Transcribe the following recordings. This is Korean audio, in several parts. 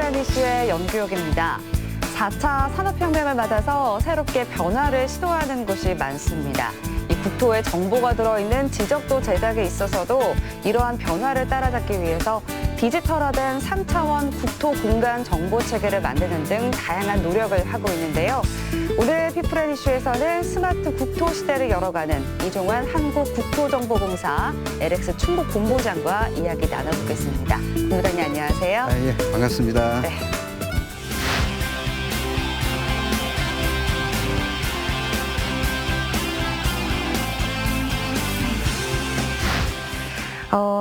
피프란 이슈의 연구역입니다. 4차 산업혁명을 맞아서 새롭게 변화를 시도하는 곳이 많습니다. 이 국토에 정보가 들어있는 지적도 제작에 있어서도 이러한 변화를 따라잡기 위해서 디지털화된 3차원 국토 공간 정보 체계를 만드는 등 다양한 노력을 하고 있는데요. 오늘 피프란 이슈에서는 스마트 국토 시대를 열어가는 이종환 한국국토정보공사 LX 충북 본부장과 이야기 나눠보겠습니다. 본부장님 안녕하세요. 예, 반갑습니다. 네.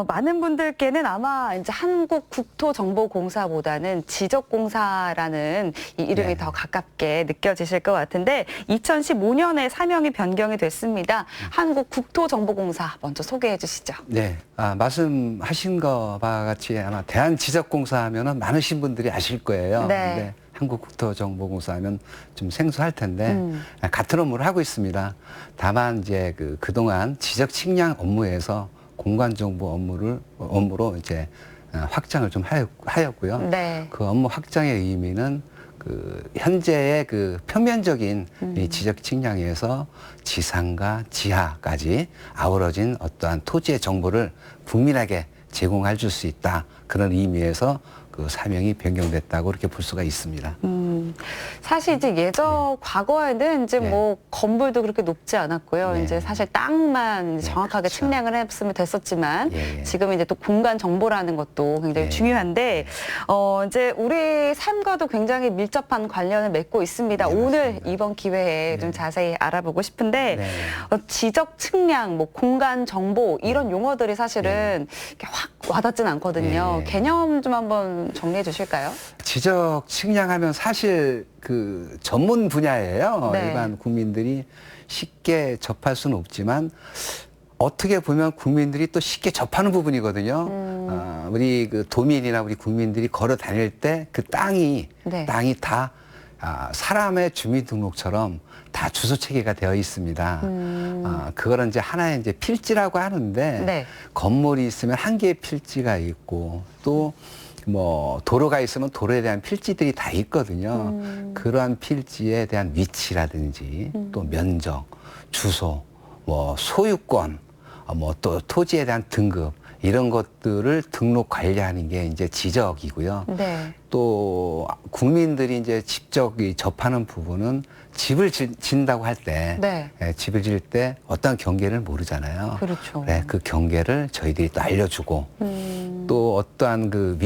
많은 분들께는 아마 이제 한국국토정보공사보다는 지적공사라는 이 이름이 더 가깝게 느껴지실 것 같은데 2015년에 사명이 변경이 됐습니다. 한국국토정보공사 먼저 소개해 주시죠. 네, 말씀하신 것과 같이 아마 대한지적공사 하면은 많으신 분들이 아실 거예요. 네. 근데 한국국토정보공사 하면 좀 생소할 텐데 같은 업무를 하고 있습니다. 다만 이제 그동안 지적 측량 업무에서 공간정보 업무로 이제 확장을 좀 하였고요. 네. 그 업무 확장의 의미는 현재의 표면적인 이 지적 측량에서 지상과 지하까지 아우러진 어떠한 토지의 정보를 국민에게 제공해 줄 수 있다. 그런 의미에서 사명이 변경됐다고 그렇게 볼 수가 있습니다. 사실 이제 과거에는 이제 네. 뭐 건물도 그렇게 높지 않았고요. 네. 이제 사실 땅만 정확하게 그렇죠. 측량을 했으면 됐었지만 예. 지금 이제 또 공간 정보라는 것도 굉장히 예. 중요한데 이제 우리 삶과도 굉장히 밀접한 관련을 맺고 있습니다. 네, 오늘 맞습니다. 이번 기회에 좀 자세히 알아보고 싶은데 네. 지적 측량, 뭐 공간 정보 이런 용어들이 사실은 이렇게 확 와닿진 않거든요. 예. 개념 좀 한번 정리해 주실까요? 지적 측량하면 사실 전문 분야예요. 네. 일반 국민들이 쉽게 접할 수는 없지만 어떻게 보면 국민들이 또 쉽게 접하는 부분이거든요. 우리 도민이나 우리 국민들이 걸어 다닐 때 네. 땅이 다 사람의 주민등록처럼 다 주소 체계가 되어 있습니다. 그거는 이제 하나의 이제 필지라고 하는데 네. 건물이 있으면 한 개의 필지가 있고 또 뭐 도로가 있으면 도로에 대한 필지들이 다 있거든요. 그러한 필지에 대한 위치라든지 또 면적, 주소, 뭐 소유권, 뭐 또 토지에 대한 등급 이런 것들을 등록 관리하는 게 이제 지적이고요. 네. 또 국민들이 이제 직접 접하는 부분은 집을 짓는다고 할 때, 네. 집을 지을 때 어떤 경계를 모르잖아요. 그렇죠. 네, 그 경계를 저희들이 또 알려주고 또 어떠한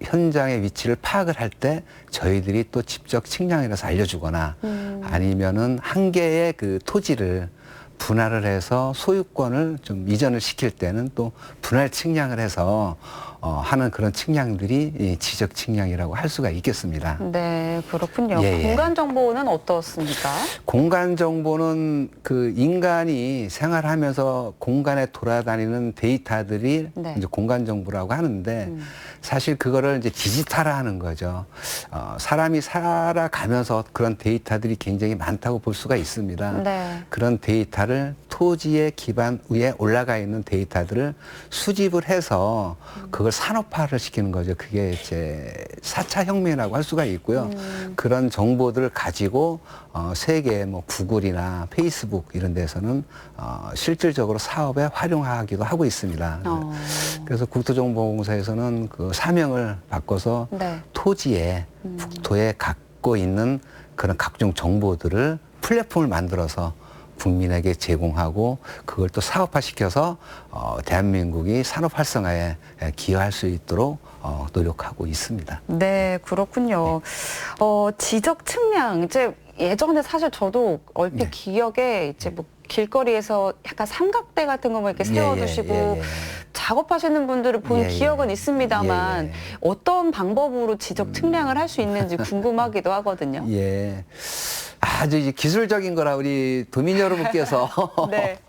현장의 위치를 파악을 할 때 저희들이 또 직접 측량해서 알려주거나 아니면은 한 개의 토지를 분할을 해서 소유권을 좀 이전을 시킬 때는 또 분할 측량을 해서 하는 그런 측량들이 이 지적 측량이라고 할 수가 있겠습니다. 네, 그렇군요. 예. 공간 정보는 어떻습니까? 공간 정보는 인간이 생활하면서 공간에 돌아다니는 데이터들이 네. 이제 공간 정보라고 하는데 사실 그거를 이제 디지털화하는 거죠. 사람이 살아가면서 그런 데이터들이 굉장히 많다고 볼 수가 있습니다. 네. 그런 데이터를 토지의 기반 위에 올라가 있는 데이터들을 수집을 해서 그걸 산업화를 시키는 거죠. 그게 이제 4차 혁명이라고 할 수가 있고요. 그런 정보들을 가지고 세계 뭐 구글이나 페이스북 이런 데서는 실질적으로 사업에 활용하기도 하고 있습니다. 그래서 국토정보공사에서는 사명을 바꿔서 네. 토지에 국토에 갖고 있는 그런 각종 정보들을 플랫폼을 만들어서 국민에게 제공하고 그걸 또 사업화시켜서 대한민국이 산업 활성화에 기여할 수 있도록 노력하고 있습니다. 네, 그렇군요. 지적 측량 이제 예전에 사실 저도 얼핏 네. 기억에 이제 뭐 길거리에서 약간 삼각대 같은 거 뭐 이렇게 세워두시고 작업하시는 분들을 본 기억은 있습니다만 어떤 방법으로 지적 측량을 할 수 있는지 궁금하기도 하거든요. 예. 아주 이제 기술적인 거라 우리 도민 여러분께서 네.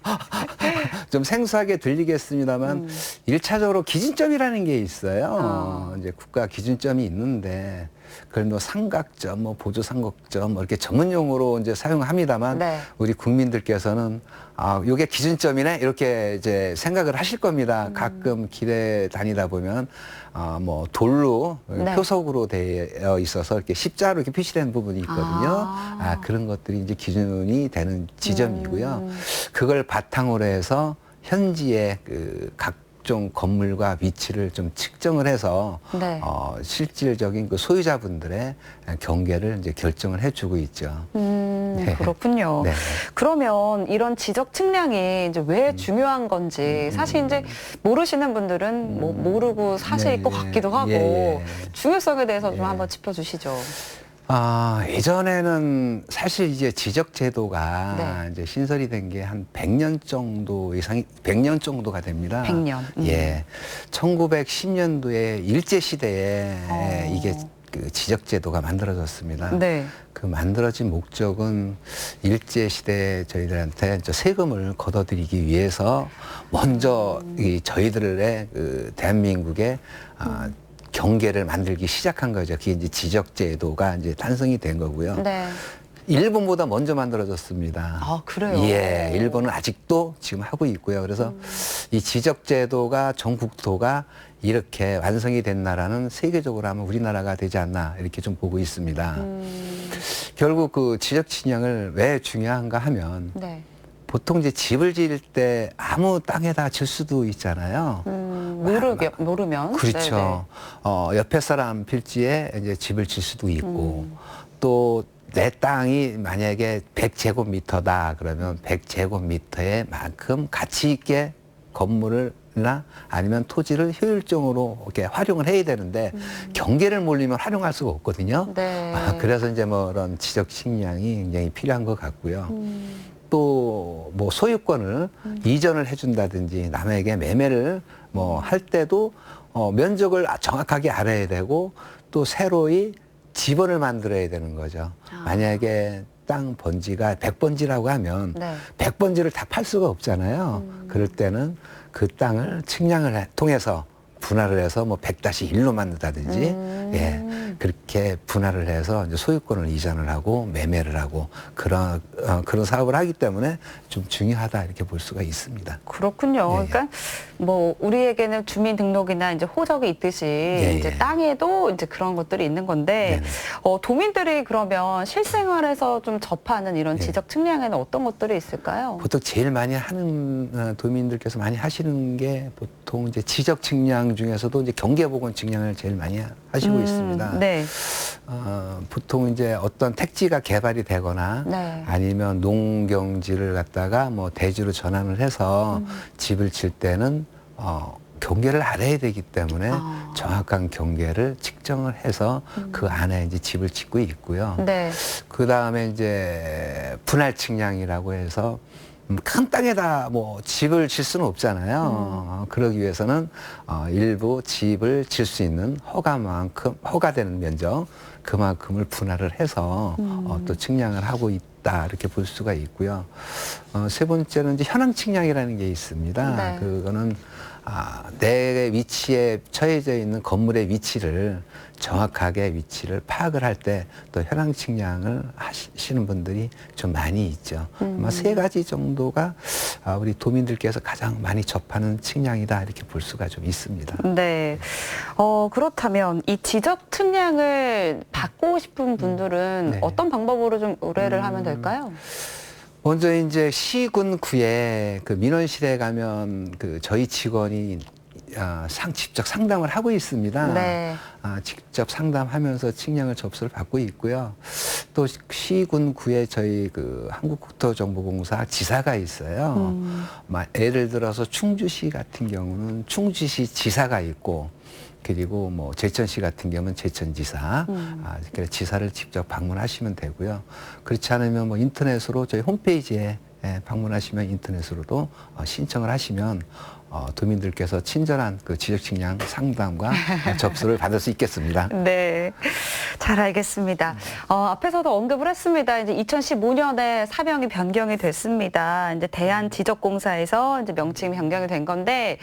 좀 생소하게 들리겠습니다만 일차적으로 기준점이라는 게 있어요. 이제 국가 기준점이 있는데 그걸 뭐 삼각점, 뭐 보조 삼각점 뭐 이렇게 전문 용어로 이제 사용합니다만 네. 우리 국민들께서는 요게 기준점이네 이렇게 이제 생각을 하실 겁니다. 가끔 길에 다니다 보면 뭐 돌로 네. 표석으로 되어 있어서 이렇게 십자로 이렇게 표시된 부분이 있거든요. 아. 그런 것들이 이제 기준이 되는 지점이고요. 그걸 바탕으로 해서 현지의 그 각종 건물과 위치를 좀 측정을 해서 네. 실질적인 그 소유자분들의 경계를 이제 결정을 해주고 있죠. 네. 그렇군요. 네. 그러면 이런 지적 측량이 이제 왜 중요한 건지 사실 이제 모르시는 분들은 뭐 모르고 사실 것 같기도 하고 중요성에 대해서 좀 한번 짚어주시죠. 예전에는 사실 이제 지적 제도가 네. 이제 신설이 된 게 한 100년 정도 이상이 100년 정도가 됩니다. 100년. 예. 1910년도에 일제 시대에 이게 그 지적 제도가 만들어졌습니다. 네. 그 만들어진 목적은 일제 시대에 저희들한테 세금을 걷어들이기 위해서 먼저 이 저희들의 그 대한민국의 경계를 만들기 시작한 거죠. 그게 이제 지적제도가 이제 탄생이 된 거고요. 네. 일본보다 먼저 만들어졌습니다. 아, 그래요? 예, 일본은 아직도 지금 하고 있고요. 그래서 이 지적제도가 전 국토가 이렇게 완성이 된 나라는 세계적으로 하면 우리나라가 되지 않나 이렇게 좀 보고 있습니다. 결국 그 지적 측량을 왜 중요한가 하면 네. 보통 이제 집을 지을 때 아무 땅에다 질 수도 있잖아요. 모르면. 그렇죠. 옆에 사람 필지에 이제 집을 질 수도 있고 또 내 땅이 만약에 100제곱미터다 그러면 100제곱미터에 만큼 가치 있게 건물이나 아니면 토지를 효율적으로 이렇게 활용을 해야 되는데 경계를 몰리면 활용할 수가 없거든요. 네. 그래서 이제 뭐 그런 지적 측량이 굉장히 필요한 것 같고요. 또 뭐 소유권을 이전을 해준다든지 남에게 매매를 뭐 할 때도 면적을 정확하게 알아야 되고 또 새로이 지번을 만들어야 되는 거죠. 만약에 땅 번지가 100번지라고 하면 네. 100번지를 다 팔 수가 없잖아요. 그럴 때는 그 땅을 측량을 통해서 분할을 해서 뭐 100-1로 만든다든지 예, 그렇게 분할을 해서 이제 소유권을 이전을 하고 매매를 하고 그런 사업을 하기 때문에 좀 중요하다 이렇게 볼 수가 있습니다. 그렇군요. 예, 예. 그러니까 뭐 우리에게는 주민등록이나 이제 호적이 있듯이 예, 이제 예. 땅에도 이제 그런 것들이 있는 건데 네네. 도민들이 그러면 실생활에서 좀 접하는 이런 예. 지적 측량에는 어떤 것들이 있을까요? 보통 제일 많이 하는 도민들께서 많이 하시는 게 보통 이제 지적 측량 중에서도 이제 경계보건 측량을 제일 많이 하시고 있습니다. 네. 보통 이제 어떤 택지가 개발이 되거나 네. 아니면 농경지를 갖다가 뭐 대지로 전환을 해서 집을 칠 때는 경계를 알아야 되기 때문에 정확한 경계를 측정을 해서 그 안에 이제 집을 짓고 있고요. 네. 그 다음에 이제 분할 측량이라고 해서 큰 땅에다 뭐 집을 질 수는 없잖아요. 그러기 위해서는 일부 집을 질 수 있는 허가되는 면적 그만큼을 분할을 해서 또 측량을 하고 있다 이렇게 볼 수가 있고요. 세 번째는 이제 현황 측량이라는 게 있습니다. 네. 그거는 내 위치에 처해져 있는 건물의 위치를 정확하게 위치를 파악을 할 때 또 현황 측량을 하시는 분들이 좀 많이 있죠. 아마 세 가지 정도가 우리 도민들께서 가장 많이 접하는 측량이다 이렇게 볼 수가 좀 있습니다. 네. 그렇다면 이 지적 측량을 받고 싶은 분들은 네. 어떤 방법으로 좀 의뢰를 하면 될까요? 먼저 이제 시군구에 그 민원실에 가면 그 저희 직원이 직접 상담을 하고 있습니다. 네. 직접 상담하면서 측량을 접수를 받고 있고요. 또 시군구에 저희 그 한국국토정보공사 지사가 있어요. 예를 들어서 충주시 같은 경우는 충주시 지사가 있고 그리고 뭐 제천시 같은 경우는 제천지사, 그래서 지사를 직접 방문하시면 되고요. 그렇지 않으면 뭐 인터넷으로 저희 홈페이지에 방문하시면 인터넷으로도 신청을 하시면 도민들께서 친절한 그 지적 측량 상담과 접수를 받을 수 있겠습니다. 네. 잘 알겠습니다. 앞에서도 언급을 했습니다. 이제 2015년에 사명이 변경이 됐습니다. 이제 대한지적공사에서 이제 명칭이 변경이 된 건데,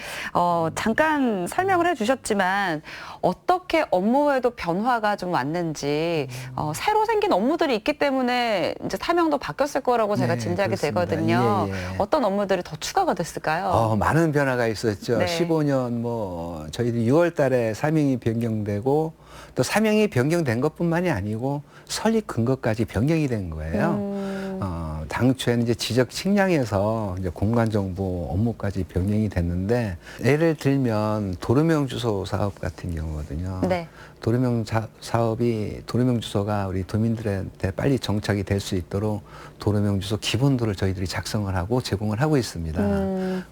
잠깐 설명을 해주셨지만 어떻게 업무에도 변화가 좀 왔는지, 새로 생긴 업무들이 있기 때문에 이제 사명도 바뀌었을 거라고 제가 네, 짐작이 그렇습니다. 되거든요. 예, 예. 어떤 업무들이 더 추가가 됐을까요? 많은 변화가 있었죠. 네. 15년 저희들이 6월 달에 사명이 변경되고 또 사명이 변경된 것뿐만이 아니고 설립 근거까지 변경이 된 거예요. 당초에는 이제 지적 측량에서 이제 공간정보 업무까지 변경이 됐는데, 예를 들면 도로명 주소 사업 같은 경우거든요. 네. 도로명 사업이 도로명 주소가 우리 도민들한테 빨리 정착이 될 수 있도록 도로명 주소 기본도를 저희들이 작성을 하고 제공을 하고 있습니다.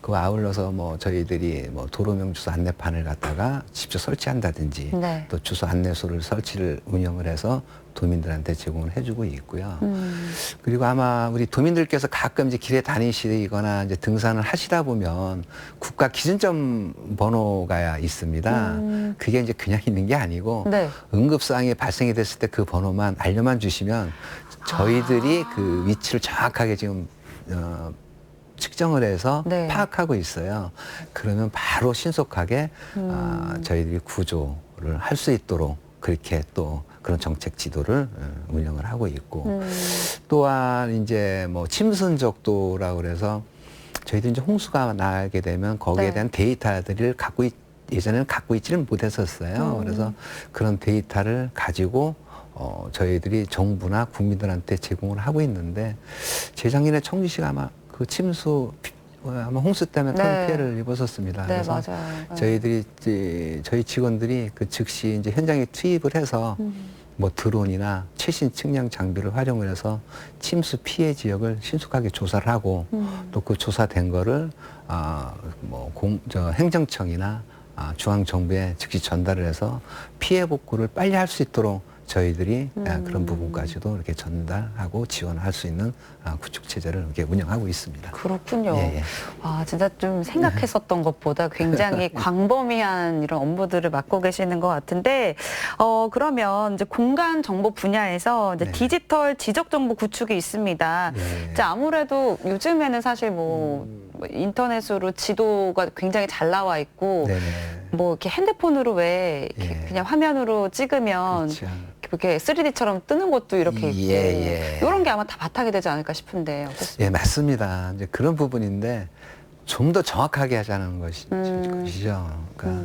그 아울러서 저희들이 도로명 주소 안내판을 갖다가 직접 설치한다든지 네. 또 주소 안내소를 설치를 운영을 해서 도민들한테 제공을 해주고 있고요. 그리고 아마 우리 도민들께서 가끔 이제 길에 다니시거나 이제 등산을 하시다 보면 국가 기준점 번호가 있습니다. 그게 이제 그냥 있는 게 아니고 네. 응급사항이 발생이 됐을 때 그 번호만 알려만 주시면 저희들이 그 위치를 정확하게 지금 측정을 해서 네. 파악하고 있어요. 그러면 바로 신속하게 저희들이 구조를 할 수 있도록 그렇게 또 그런 정책 지도를 운영을 하고 있고, 또한 이제 침순적도라고 그래서 저희들이 이제 홍수가 나게 되면 거기에 네. 대한 데이터들을 예전에는 갖고 있지는 못했었어요. 그래서 그런 데이터를 가지고 저희들이 정부나 국민들한테 제공을 하고 있는데, 재작년에 청주시가 아마 그 침수 아마 홍수 때문에 큰 네. 피해를 입었었습니다. 네, 그래서 맞아요. 네. 저희들이 이제 저희 직원들이 그 즉시 이제 현장에 투입을 해서 드론이나 최신 측량 장비를 활용을 해서 침수 피해 지역을 신속하게 조사를 하고 또 그 조사된 거를 행정청이나 중앙정부에 즉시 전달을 해서 피해 복구를 빨리 할 수 있도록 저희들이 그런 부분까지도 이렇게 전달하고 지원할 수 있는 구축 체제를 이렇게 운영하고 있습니다. 그렇군요. 예, 예. 진짜 좀 생각했었던 것보다 굉장히 광범위한 이런 업무들을 맡고 계시는 것 같은데, 그러면 이제 공간 정보 분야에서 이제 네. 디지털 지적 정보 구축이 있습니다. 네. 이제 아무래도 요즘에는 사실 인터넷으로 지도가 굉장히 잘 나와 있고, 네네. 이렇게 핸드폰으로 왜 이렇게 예. 그냥 화면으로 찍으면 그렇죠. 이렇게 3D처럼 뜨는 것도 이렇게 있고, 예, 예. 이런 게 아마 다 바탕이 되지 않을까 싶은데 어떻습니까? 예, 맞습니다. 이제 그런 부분인데 좀 더 정확하게 하자는 것이죠. 그러니까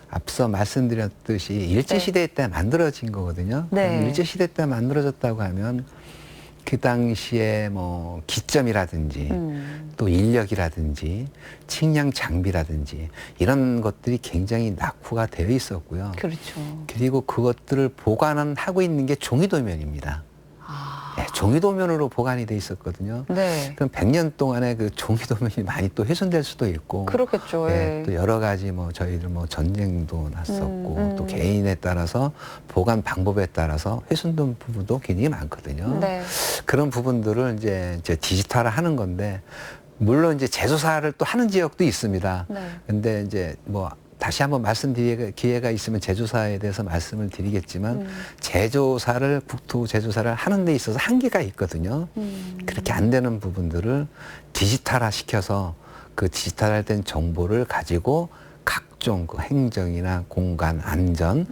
앞서 말씀드렸듯이 일제시대 때 만들어진 거거든요. 네. 그럼 일제시대 때 만들어졌다고 하면 그 당시에 기점이라든지 또 인력이라든지 측량 장비라든지 이런 것들이 굉장히 낙후가 되어 있었고요. 그렇죠. 그리고 그것들을 보관은 하고 있는 게 종이도면입니다. 네, 종이도면으로 보관이 돼 있었거든요. 네. 그럼 100년 동안에 그 종이도면이 많이 또 훼손될 수도 있고. 그렇겠죠. 예, 예. 또 여러 가지 저희들 전쟁도 났었고 또 개인에 따라서 보관 방법에 따라서 훼손된 부분도 굉장히 많거든요. 네. 그런 부분들을 이제 디지털화하는 건데, 물론 이제 제조사를 또 하는 지역도 있습니다. 네. 근데 이제 다시 한번 말씀드릴 기회가 있으면 제조사에 대해서 말씀을 드리겠지만, 제조사를 국토 제조사를 하는 데 있어서 한계가 있거든요. 그렇게 안 되는 부분들을 디지털화 시켜서 그 디지털화된 정보를 가지고 각종 그 행정이나 공간 안전,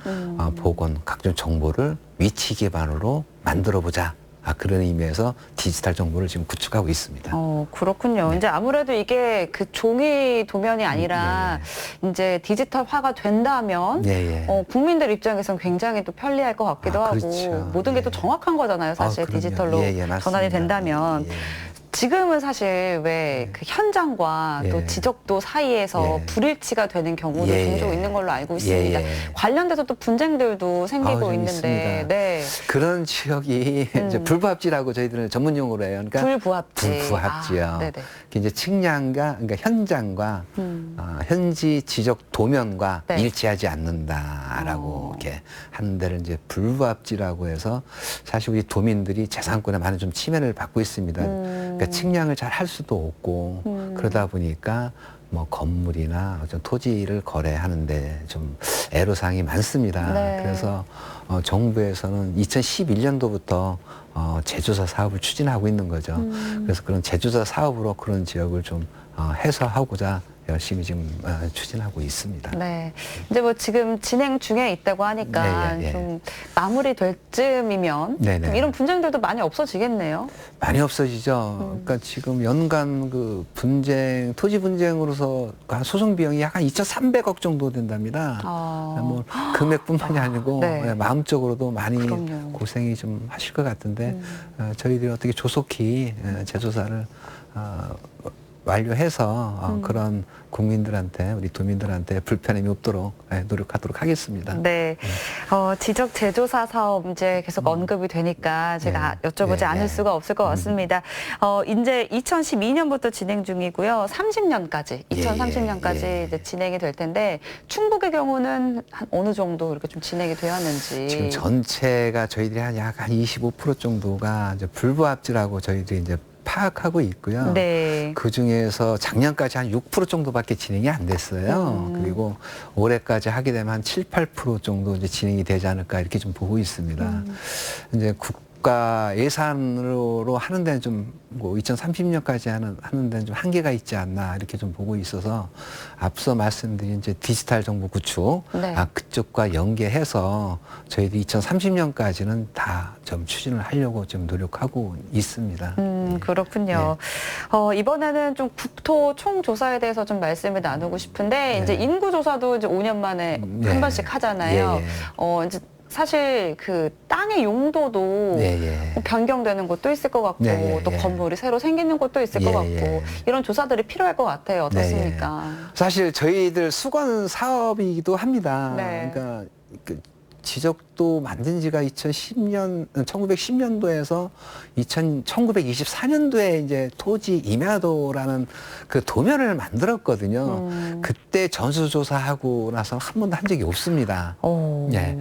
보건 각종 정보를 위치 기반으로 만들어 보자. 그런 의미에서 디지털 정보를 지금 구축하고 있습니다. 그렇군요. 네. 이제 아무래도 이게 그 종이 도면이 아니라 이제 디지털화가 된다면 예, 예. 국민들 입장에서는 굉장히 또 편리할 것 같기도 하고, 그렇죠. 모든 게 또 예. 정확한 거잖아요. 사실 그럼요. 디지털로 예, 예, 맞습니다. 전환이 된다면. 예. 지금은 사실 왜 그 현장과 또 예. 지적도 사이에서 예. 불일치가 되는 경우도 예. 종종 있는 걸로 알고 있습니다. 예. 관련돼서 또 분쟁들도 생기고 좀 있는데, 있습니다. 네. 그런 지역이 이제 불부합지라고 저희들은 전문 용어로 해요. 그러니까 불부합지. 불부합지요. 네네. 그게 이제 측량과 그러니까 현장과 현지 지적 도면과 네. 일치하지 않는다라고 이렇게 하는 데를 이제 불부합지라고 해서, 사실 우리 도민들이 재산권에 많은 좀 침해를 받고 있습니다. 그러니까 측량을 잘 할 수도 없고 그러다 보니까 뭐 건물이나 어떤 토지를 거래하는데 좀 애로사항이 많습니다. 네. 그래서 정부에서는 2011년도부터 제조사 사업을 추진하고 있는 거죠. 그래서 그런 제조사 사업으로 그런 지역을 좀 해소하고자 열심히 지금 추진하고 있습니다. 네. 이제 뭐 지금 진행 중에 있다고 하니까 네, 예, 예. 좀 마무리될 쯤이면 네네. 좀 이런 분쟁들도 많이 없어지겠네요. 많이 없어지죠. 그러니까 지금 연간 그 분쟁, 토지 분쟁으로서 소송 비용이 약 한 2,300억 정도 된답니다. 뭐 금액뿐만이 아니고 네. 마음적으로도 많이 그럼요. 고생이 좀 하실 것 같은데 저희들이 어떻게 조속히 재조사를 완료해서 그런 국민들한테 우리 도민들한테 불편함이 없도록 노력하도록 하겠습니다. 네. 지적 제조사 사업 이제 계속 언급이 되니까 제가 여쭤보지 않을 수가 없을 것 같습니다. 이제 2012년부터 진행 중이고요. 30년까지, 2030년까지 이제 진행이 될 텐데 충북의 경우는 한 어느 정도 이렇게 좀 진행이 되었는지. 지금 전체가 저희들이 약 한 25% 정도가 이제 불부합지라고 저희들이 이제 파악하고 있고요. 네. 그 중에서 작년까지 한 6% 정도밖에 진행이 안 됐어요. 그리고 올해까지 하게 되면 한 7, 8% 정도 이제 진행이 되지 않을까 이렇게 좀 보고 있습니다. 이제 국가 예산으로 하는 데는 좀 뭐 2030년까지 하는 데는 좀 한계가 있지 않나 이렇게 좀 보고 있어서 앞서 말씀드린 이제 디지털 정보 구축 네. 그쪽과 연계해서 저희들이 2030년까지는 다 좀 추진을 하려고 좀 노력하고 있습니다. 그렇군요. 이번에는 좀 국토 총조사에 대해서 좀 말씀을 나누고 싶은데 이제 인구조사도 이제 5년 만에 한 번씩 하잖아요. 이제 사실 그 땅의 용도도 뭐 변경되는 곳도 있을 것 같고 또 건물이 새로 생기는 곳도 있을 것 같고 이런 조사들이 필요할 것 같아요. 어떻습니까? 사실 저희들 수건 사업이기도 합니다. 네. 그러니까 그 지적도 만든 지가 1910년도에서 1924년도에 이제 토지 임야도라는 그 도면을 만들었거든요. 그때 전수조사하고 나서 한 번도 한 적이 없습니다. 예.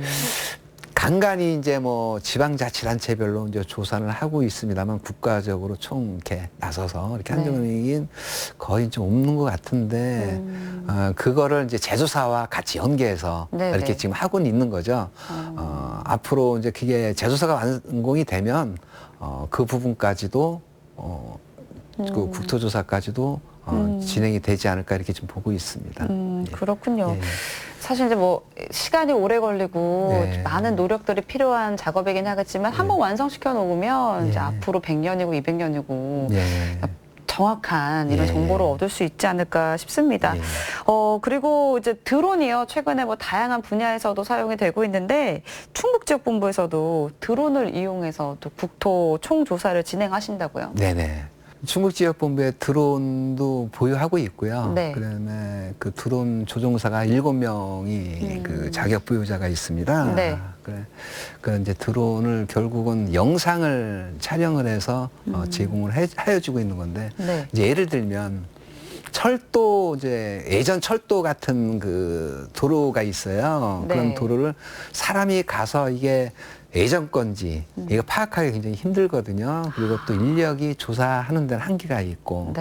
간간히 이제 뭐 지방자치단체별로 이제 조사를 하고 있습니다만 국가적으로 총 이렇게 나서서 이렇게 한 적은 거의 좀 없는 것 같은데 그거를 이제 제조사와 같이 연계해서 이렇게 지금 하고는 있는 거죠. 앞으로 이제 그게 제조사가 완공이 되면 그 부분까지도 그 국토조사까지도 진행이 되지 않을까 이렇게 좀 보고 있습니다. 그렇군요. 사실 이제 뭐 시간이 오래 걸리고 많은 노력들이 필요한 작업이긴 하겠지만 한번 완성시켜 놓으면 이제 앞으로 100년이고 200년이고 정확한 이런 정보를 얻을 수 있지 않을까 싶습니다. 그리고 이제 드론이요. 최근에 뭐 다양한 분야에서도 사용이 되고 있는데 충북지역본부에서도 드론을 이용해서 또 국토 총조사를 진행하신다고요. 네네. 충북지역본부에 드론도 보유하고 있고요. 그다음에 그 드론 조종사가 7명이 그 자격 부여자가 있습니다. 그 이제 드론을 결국은 영상을 촬영을 해서 제공을 해주고 있는 건데 이제 예를 들면 철도 이제 예전 철도 같은 그 도로가 있어요. 그런 도로를 사람이 가서 이게 예전 건지 이거 파악하기 굉장히 힘들거든요. 그리고 또 인력이 조사하는 데는 한계가 있고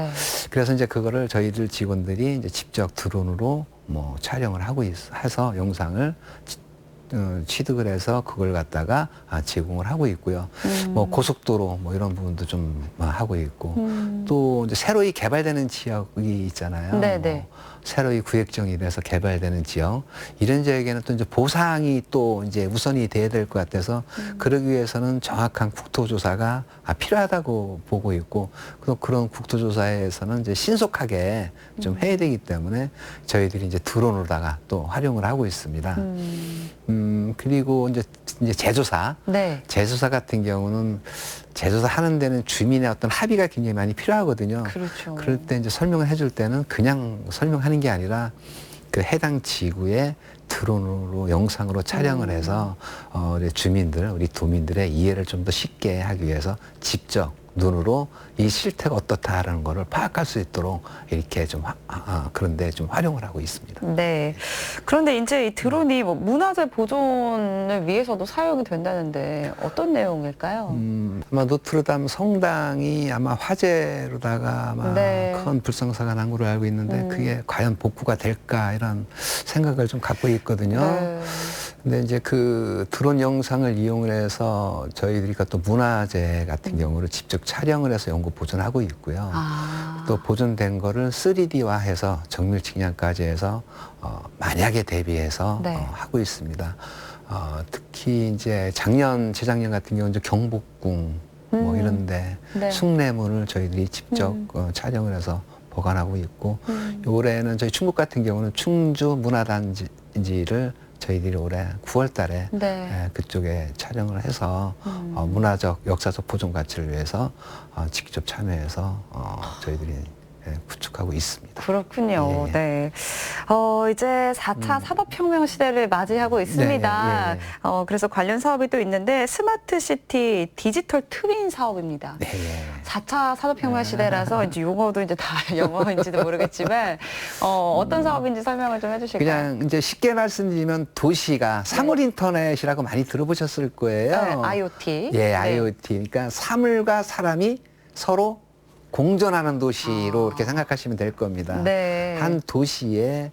그래서 이제 그거를 저희들 직원들이 이제 직접 드론으로 뭐 촬영을 하고 해서 영상을 취득을 해서 그걸 갖다가 제공을 하고 있고요. 뭐 고속도로 뭐 이런 부분도 좀 하고 있고 또 이제 새로이 개발되는 지역이 있잖아요. 뭐 새로이 구획정이 돼서 개발되는 지역 이런 지역에는 또 이제 보상이 또 이제 우선이 돼야 될 것 같아서 그러기 위해서는 정확한 국토조사가 필요하다고 보고 있고 또 그런 국토조사에서는 이제 신속하게 좀 해야 되기 때문에 저희들이 이제 드론으로다가 또 활용을 하고 있습니다. 그리고 이제 제조사, 제조사 같은 경우는 제조사 하는 데는 주민의 어떤 합의가 굉장히 많이 필요하거든요. 그럴 때 이제 설명을 해줄 때는 그냥 설명하는 게 아니라 그 해당 지구에 드론으로 영상으로 촬영을 해서 우리 주민들, 우리 도민들의 이해를 좀 더 쉽게 하기 위해서 직접 눈으로 이 실태가 어떻다라는 거를 파악할 수 있도록 이렇게 좀 그런데 좀 활용을 하고 있습니다. 네. 그런데 이제 이 드론이 뭐 문화재 보존을 위해서도 사용이 된다는데 어떤 내용일까요? 아마 노트르담 성당이 아마 화재로다가 아마 네. 큰 불상사가 난 걸로 알고 있는데 그게 과연 복구가 될까 이런 생각을 좀 갖고 있거든요. 네. 근데 이제 그 드론 영상을 이용을 해서 저희들이 또 문화재 같은 경우를 직접 촬영을 해서 연구 보존하고 있고요. 또 보존된 거를 3D화해서 정밀 측량까지 해서 만약에 대비해서 네. 하고 있습니다. 특히 이제 작년, 재작년 같은 경우는 이제 경복궁 뭐 이런데 네. 숭례문을 저희들이 직접 촬영을 해서 보관하고 있고 올해는 저희 충북 같은 경우는 충주 문화단지를 저희들이 올해 9월 달에 네. 그쪽에 촬영을 해서 문화적, 역사적 보존 가치를 위해서 직접 참여해서 저희들이 구축하고 있습니다. 그렇군요. 예. 네. 이제 4차 산업혁명 시대를 맞이하고 있습니다. 네, 그래서 관련 사업이 또 있는데 스마트시티 디지털 트윈 사업입니다. 네. 4차 산업혁명 시대라서 이제 용어도 이제 다 영어인지도 모르겠지만 어떤 사업인지 설명을 좀 해주실까요? 그냥 이제 쉽게 말씀드리면 도시가 사물 인터넷이라고 많이 들어보셨을 거예요. 네, IoT. 예, IoT. 그러니까 사물과 사람이 서로 공존하는 도시로 이렇게 생각하시면 될 겁니다. 네. 한 도시에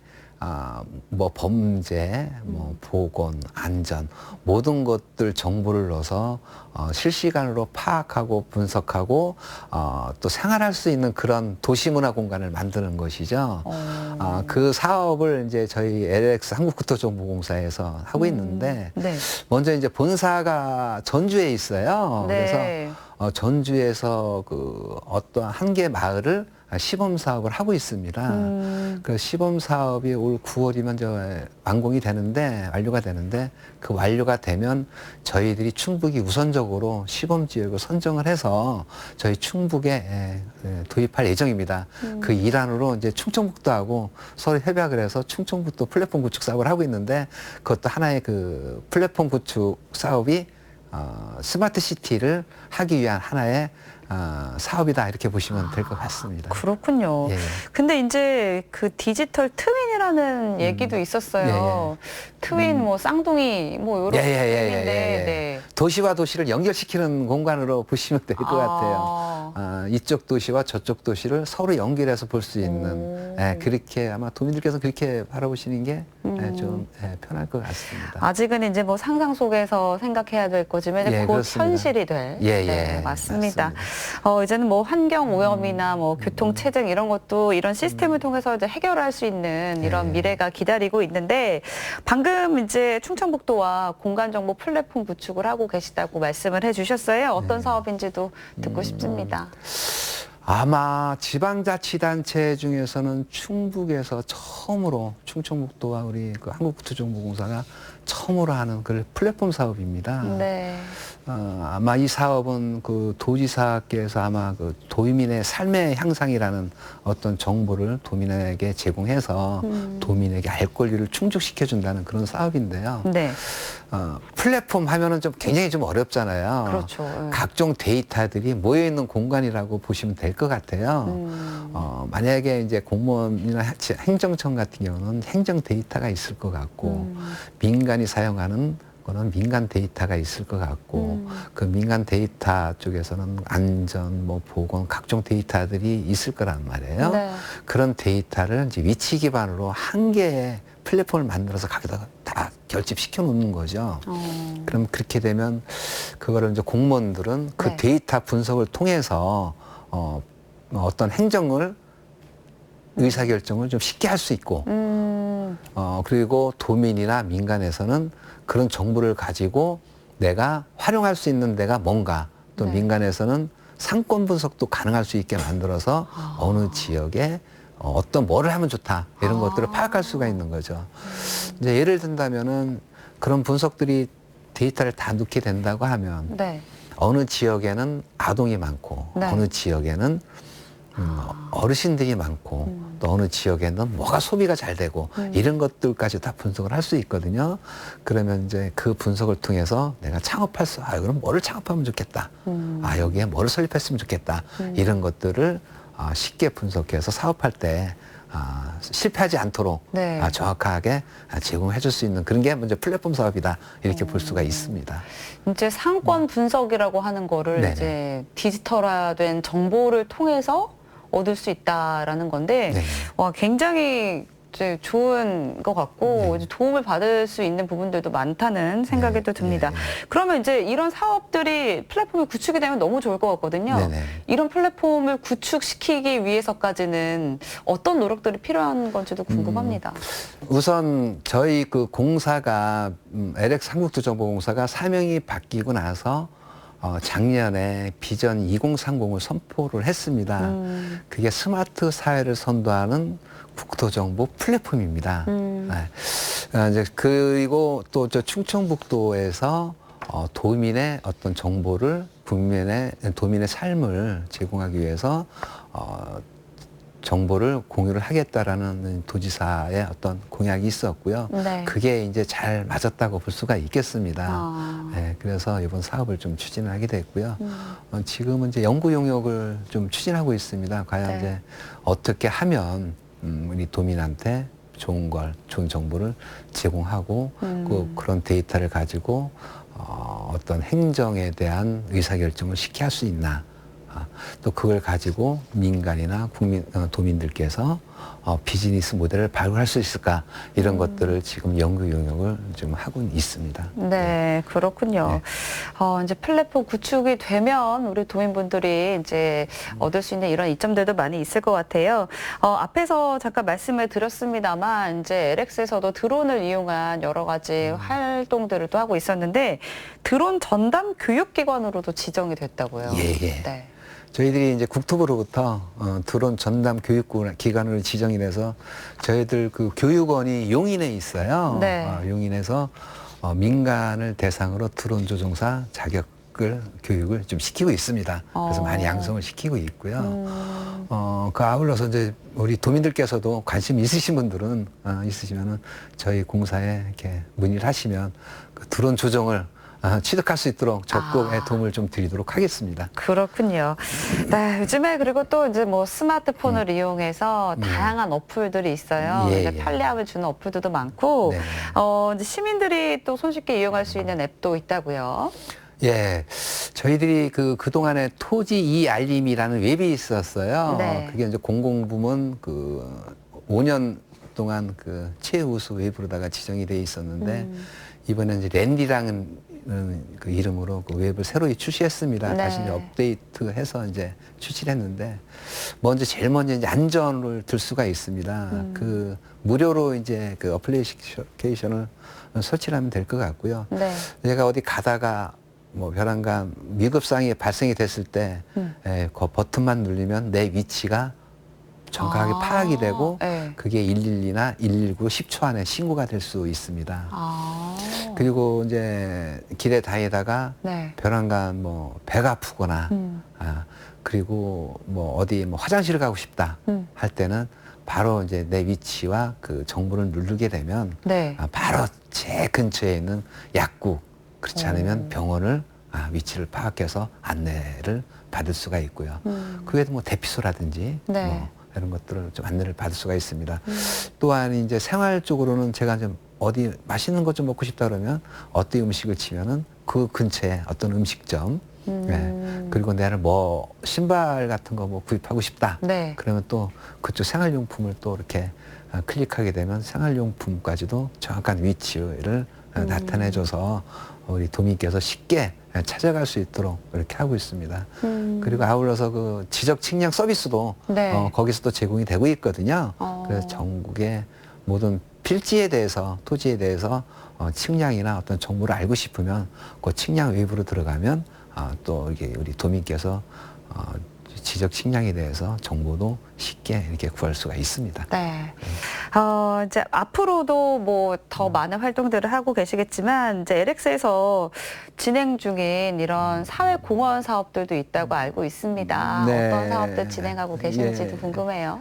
뭐 범죄, 뭐 보건, 안전 모든 것들 정보를 넣어서 실시간으로 파악하고 분석하고 또 생활할 수 있는 그런 도시문화 공간을 만드는 것이죠. 그 사업을 이제 저희 LX 한국국토정보공사에서 하고 있는데 네. 먼저 이제 본사가 전주에 있어요. 네. 그래서 전주에서 그 어떠한 한 개 마을을 시범 사업을 하고 있습니다. 그 시범 사업이 올 9월이면 완료가 되는데 그 완료가 되면 저희들이 충북이 우선적으로 시범 지역을 선정을 해서 저희 충북에 도입할 예정입니다. 그 일환으로 이제 충청북도하고 서로 협약을 해서 충청북도 플랫폼 구축 사업을 하고 있는데 그것도 하나의 그 플랫폼 구축 사업이 스마트 시티를 하기 위한 하나의 사업이다 이렇게 보시면 될 것 같습니다. 그렇군요. 예. 근데 이제 그 디지털 트윈이라는 얘기도 있었어요. 트윈 뭐 쌍둥이 뭐 이런 의미인데 네. 도시와 도시를 연결시키는 공간으로 보시면 될 것 같아요. 이쪽 도시와 저쪽 도시를 서로 연결해서 볼 수 있는 그렇게 아마 도민들께서 그렇게 바라보시는 게 좀 편할 것 같습니다. 아직은 이제 뭐 상상 속에서 생각해야 될 거지만 이제 곧 그렇습니다. 현실이 될. 네, 맞습니다. 이제는 뭐 환경 오염이나 뭐 교통 체증 이런 것도 이런 시스템을 통해서 이제 해결할 수 있는 이런 미래가 기다리고 있는데 방금 이제 충청북도와 공간 정보 플랫폼 구축을 하고 계시다고 말씀을 해주셨어요. 어떤 사업인지도 듣고 싶습니다. 아마 지방자치단체 중에서는 충북에서 처음으로 충청북도와 우리 그 한국국토정보공사가 처음으로 하는 그 플랫폼 사업입니다. 네. 아마 이 사업은 그 도지사께서 아마 그 도민의 삶의 향상이라는 어떤 정보를 도민에게 제공해서 도민에게 알 권리를 충족시켜준다는 그런 사업인데요. 네. 플랫폼 하면은 좀 굉장히 좀 어렵잖아요. 그렇죠. 네. 각종 데이터들이 모여있는 공간이라고 보시면 될 것 같아요. 만약에 이제 공무원이나 행정청 같은 경우는 행정 데이터가 있을 것 같고, 민간이 사용하는 거는 민간 데이터가 있을 것 같고, 그 민간 데이터 쪽에서는 안전, 뭐 보건, 각종 데이터들이 있을 거란 말이에요. 네. 그런 데이터를 이제 위치 기반으로 한 개의 플랫폼을 만들어서 거기다가 다 결집시켜 놓는 거죠. 그럼 그렇게 되면 그거를 이제 공무원들은 그 네. 데이터 분석을 통해서 어떤 행정을 의사결정을 좀 쉽게 할 수 있고, 그리고 도민이나 민간에서는 그런 정보를 가지고 내가 활용할 수 있는 데가 뭔가, 또 네. 민간에서는 상권 분석도 가능할 수 있게 만들어서 어느 지역에 어떤 뭐를 하면 좋다 이런 것들을 파악할 수가 있는 거죠. 이제 예를 든다면은 그런 분석들이 데이터를 다 넣게 된다고 하면 네. 어느 지역에는 아동이 많고 네. 어느 지역에는 어르신들이 많고 또 어느 지역에는 뭐가 소비가 잘 되고 이런 것들까지 다 분석을 할 수 있거든요. 그러면 이제 그 분석을 통해서 내가 창업할 수, 그럼 뭐를 창업하면 좋겠다. 여기에 뭐를 설립했으면 좋겠다. 이런 것들을 쉽게 분석해서 사업할 때 실패하지 않도록 네. 정확하게 제공해 줄 수 있는 그런 게 먼저 플랫폼 사업이다. 이렇게 볼 수가 있습니다. 이제 상권 분석이라고 하는 거를 네네. 이제 디지털화된 정보를 통해서 얻을 수 있다라는 건데, 네. 와, 굉장히 이제 좋은 것 같고, 이제 도움을 받을 수 있는 부분들도 많다는 생각이 또 듭니다. 그러면 이제 이런 사업들이 플랫폼이 구축이 되면 너무 좋을 것 같거든요. 네네. 이런 플랫폼을 구축시키기 위해서까지는 어떤 노력들이 필요한 건지도 궁금합니다. 우선 저희 그 공사가 LX 한국도정보공사가 사명이 바뀌고 나서 작년에 비전 2030을 선포를 했습니다. 그게 스마트 사회를 선도하는 국토정보 플랫폼입니다. 네. 이제 그리고 또 저 충청북도에서 도민의 어떤 정보를 도민의 삶을 제공하기 위해서 정보를 공유를 하겠다라는 도지사의 어떤 공약이 있었고요. 네. 그게 이제 잘 맞았다고 볼 수가 있겠습니다. 네, 그래서 이번 사업을 좀 추진을 하게 됐고요. 지금은 이제 연구 용역을 좀 추진하고 있습니다. 과연 네. 이제 어떻게 하면 우리 도민한테 좋은 정보를 제공하고 그런 데이터를 가지고 어떤 행정에 대한 의사결정을 쉽게 할 수 있나. 또 그걸 가지고 민간이나 도민들께서 비즈니스 모델을 발굴할 수 있을까 이런 것들을 지금 연구 용역을 좀 하고 있습니다. 네, 그렇군요. 이제 플랫폼 구축이 되면 우리 도민분들이 이제 얻을 수 있는 이런 이점들도 많이 있을 것 같아요. 앞에서 잠깐 말씀을 드렸습니다만 이제 LX에서도 드론을 이용한 여러 가지 활동들을 또 하고 있었는데 드론 전담 교육기관으로도 지정이 됐다고요. 예. 네. 저희들이 이제 국토부로부터 드론 전담 교육기관으로 지정이 돼서 저희들 그 교육원이 용인에 있어요. 네. 용인에서 민간을 대상으로 드론 조종사 교육을 좀 시키고 있습니다. 그래서 많이 양성을 시키고 있고요. 그 아울러서 이제 우리 도민들께서도 관심 있으신 분들은 있으시면은 저희 공사에 이렇게 문의를 하시면 그 드론 조종을 취득할 수 있도록 적극의 도움을 좀 드리도록 하겠습니다. 그렇군요. 네, 요즘에 그리고 또 이제 뭐 스마트폰을 이용해서 다양한 어플들이 있어요. 예, 이제 예. 편리함을 주는 어플들도 많고, 네. 이제 시민들이 또 손쉽게 이용할 수 있는 앱도 있다고요. 예, 저희들이 그동안에 토지 이알림이라는 웹이 있었어요. 네. 그게 이제 공공부문 5년 동안 그 최우수 웹으로다가 지정이 돼 있었는데 이번에 이제 랜디라는 그 이름으로 그 웹을 새로이 출시했습니다. 네. 다시 이제 업데이트해서 이제 출시를 했는데 제일 먼저 이제 안전을 들 수가 있습니다. 그 무료로 이제 그 어플리케이션을 설치를 하면 될 것 같고요. 네. 내가 어디 가다가 뭐 벼랑간 위급상이 발생이 됐을 때 그 버튼만 누르면 내 위치가 정확하게 파악이 되고 네. 그게 112나 119 10초 안에 신고가 될 수 있습니다. 그리고 이제 길에 다니다가 네. 벼랑간 뭐 배가 아프거나 그리고 뭐 어디 뭐 화장실을 가고 싶다 할 때는 바로 이제 내 위치와 그 정보를 누르게 되면 네. 바로 제 근처에 있는 약국 그렇지 않으면 병원을 위치를 파악해서 안내를 받을 수가 있고요. 그 외에도 뭐 대피소라든지 네. 뭐 이런 것들을 좀 안내를 받을 수가 있습니다. 또한 이제 생활 쪽으로는 제가 좀 어디 맛있는 것 좀 먹고 싶다 그러면 어떤 음식을 치면은 그 근처에 어떤 음식점 그리고 내가 뭐 신발 같은 거 뭐 구입하고 싶다. 네. 그러면 또 그쪽 생활용품을 또 이렇게 클릭하게 되면 생활용품까지도 정확한 위치를 나타내줘서 우리 도민께서 쉽게 찾아갈 수 있도록 이렇게 하고 있습니다. 그리고 아울러서 그 지적 측량 서비스도 네. 거기서도 제공이 되고 있거든요. 그래서 전국의 모든 필지에 대해서 토지에 대해서 측량이나 어떤 정보를 알고 싶으면 그 측량 웹으로 들어가면 또 이게 우리 도민께서 지적 식량에 대해서 정보도 쉽게 이렇게 구할 수가 있습니다. 네. 이제 앞으로도 뭐 더 많은 활동들을 하고 계시겠지만 이제 LX에서 진행 중인 이런 사회 공헌 사업들도 있다고 알고 있습니다. 네. 어떤 사업들 진행하고 계시는지도 예. 궁금해요.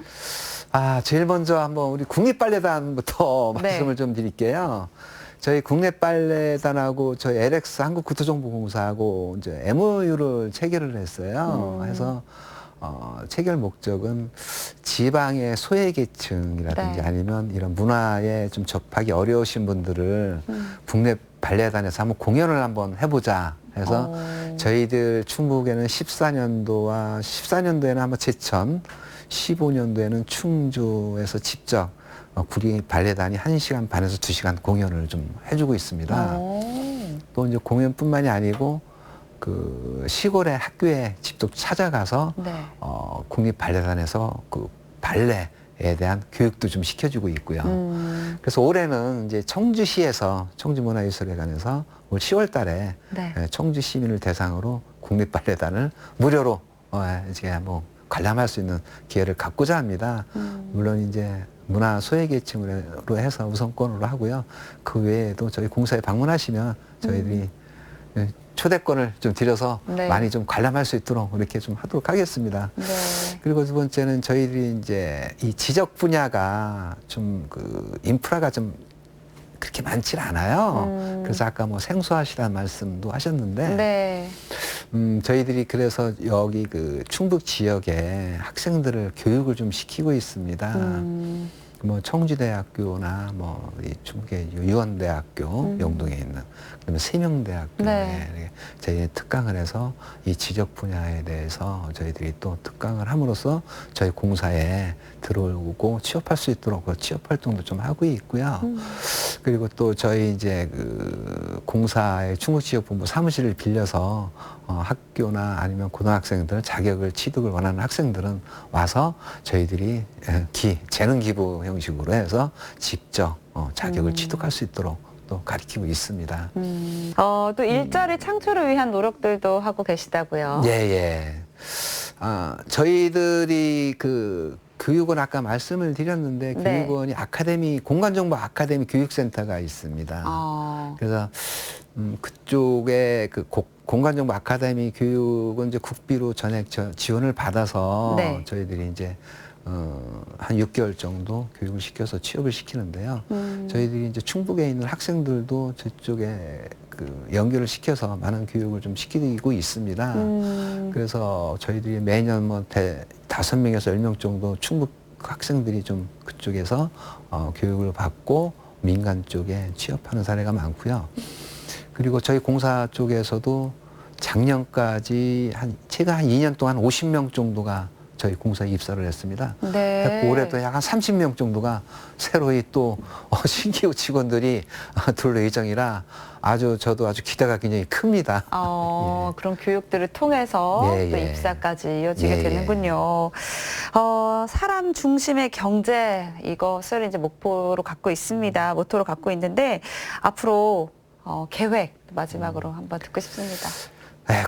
제일 먼저 한번 우리 국립빨래단부터 네. 말씀을 좀 드릴게요. 저희 국립빨래단하고 저희 LX 한국국토정보공사하고 이제 MOU를 체결을 했어요. 해서 체결 목적은 지방의 소외계층이라든지 네. 아니면 이런 문화에 좀 접하기 어려우신 분들을 국립빨래단에서 한번 공연을 한번 해보자 해서 저희들 충북에는 14년도에는 아마 제천, 15년도에는 충주에서 직접 국립빨래단이 1시간 반에서 2시간 공연을 좀 해주고 있습니다. 또 이제 공연뿐만이 아니고 그 시골의 학교에 직접 찾아가서 네. 국립빨래단에서 그 발레에 대한 교육도 좀 시켜주고 있고요. 그래서 올해는 이제 청주시에서 청주문화예술회관에서 올 10월달에 네. 청주 시민을 대상으로 국립빨래단을 무료로 이제 뭐 관람할 수 있는 기회를 갖고자 합니다. 물론 이제 문화 소외계층으로 해서 우선권으로 하고요. 그 외에도 저희 공사에 방문하시면 저희들이 초대권을 좀 드려서 네. 많이 좀 관람할 수 있도록 이렇게 좀 하도록 하겠습니다. 네. 그리고 두 번째는 저희들이 이제 이 지적 분야가 좀 그 인프라가 좀 그렇게 많지 않아요. 그래서 아까 뭐 생소하시다는 말씀도 하셨는데, 네. 저희들이 그래서 여기 그 충북 지역에 학생들을 교육을 좀 시키고 있습니다. 뭐 청주대학교나 뭐 이 충북의 유원대학교 영동에 있는 그다음에 세명대학교에 네. 저희 특강을 해서 이 지적 분야에 대해서 저희들이 또 특강을 함으로써 저희 공사에 들어오고 취업할 수 있도록 그 취업 활동도 좀 하고 있고요. 그리고 또 저희 이제 그 공사의 충북지역본부 사무실을 빌려서 학교나 아니면 고등학생들 자격을 취득을 원하는 학생들은 와서 저희들이 재능 기부 형식으로 해서 직접 자격을 취득할 수 있도록 또 가르치고 있습니다. 또 일자리 창출을 위한 노력들도 하고 계시다고요. 예, 예. 저희들이 그 교육원 아까 말씀을 드렸는데 네. 교육원이 아카데미 공간정보 아카데미 교육센터가 있습니다. 그래서 그쪽에 그 공간정보 아카데미 교육은 이제 국비로 전액 지원을 받아서 네. 저희들이 이제 한 6개월 정도 교육을 시켜서 취업을 시키는데요. 저희들이 이제 충북에 있는 학생들도 저쪽에 그 연결을 시켜서 많은 교육을 좀 시키고 있습니다. 그래서 저희들이 매년 뭐 5명에서 10명 정도 충북 학생들이 좀 그쪽에서 교육을 받고 민간 쪽에 취업하는 사례가 많고요. 그리고 저희 공사 쪽에서도 작년까지 최근 한 2년 동안 50명 정도가 저희 공사에 입사를 했습니다. 네. 올해도 약 한 30명 정도가 새로이 또 신규 직원들이 들어올 예정이라 저도 아주 기대가 굉장히 큽니다. 그런 교육들을 통해서 예, 또 예. 입사까지 이어지게 예, 되는군요. 사람 중심의 경제 이것을 이제 모토로 갖고 있는데 앞으로 계획 마지막으로 한번 듣고 싶습니다.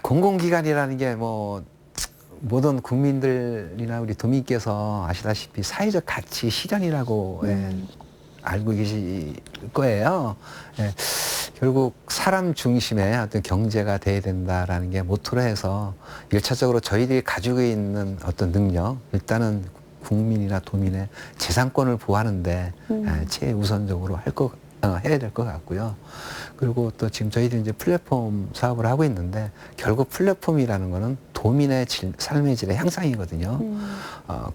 공공기관이라는 게 뭐 모든 국민들이나 우리 도민께서 아시다시피 사회적 가치 실현이라고 알고 계실 거예요. 결국 사람 중심의 어떤 경제가 돼야 된다라는 게 모토로 해서 1차적으로 저희들이 가지고 있는 어떤 능력, 일단은 국민이나 도민의 재산권을 보호하는데 최우선적으로 해야 될 것 같고요. 그리고 또 지금 저희들이 이제 플랫폼 사업을 하고 있는데 결국 플랫폼이라는 거는 도민의 삶의 질의 향상이거든요.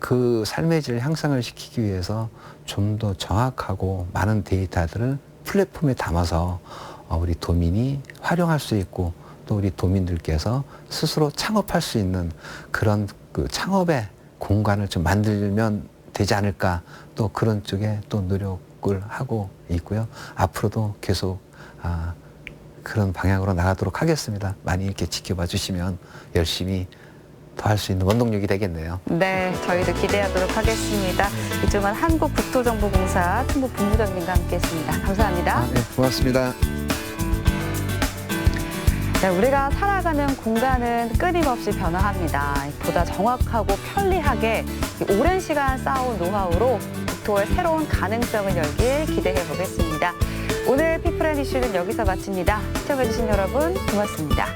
그 삶의 질 향상을 시키기 위해서 좀 더 정확하고 많은 데이터들을 플랫폼에 담아서 우리 도민이 활용할 수 있고 또 우리 도민들께서 스스로 창업할 수 있는 그런 그 창업의 공간을 좀 만들면 되지 않을까 또 그런 쪽에 또 노력을 하고 있고요. 앞으로도 계속 그런 방향으로 나가도록 하겠습니다. 많이 이렇게 지켜봐 주시면 열심히 더 할 수 있는 원동력이 되겠네요. 네, 저희도 기대하도록 하겠습니다. 이종환 한국국토정보공사 충북본부장님과 함께했습니다. 감사합니다. 네, 고맙습니다. 네, 우리가 살아가는 공간은 끊임없이 변화합니다. 보다 정확하고 편리하게 오랜 시간 쌓아온 노하우로 국토의 새로운 가능성을 열길 기대해 보겠습니다. 오늘 피플 앤 이슈는 여기서 마칩니다. 시청해주신 여러분 고맙습니다.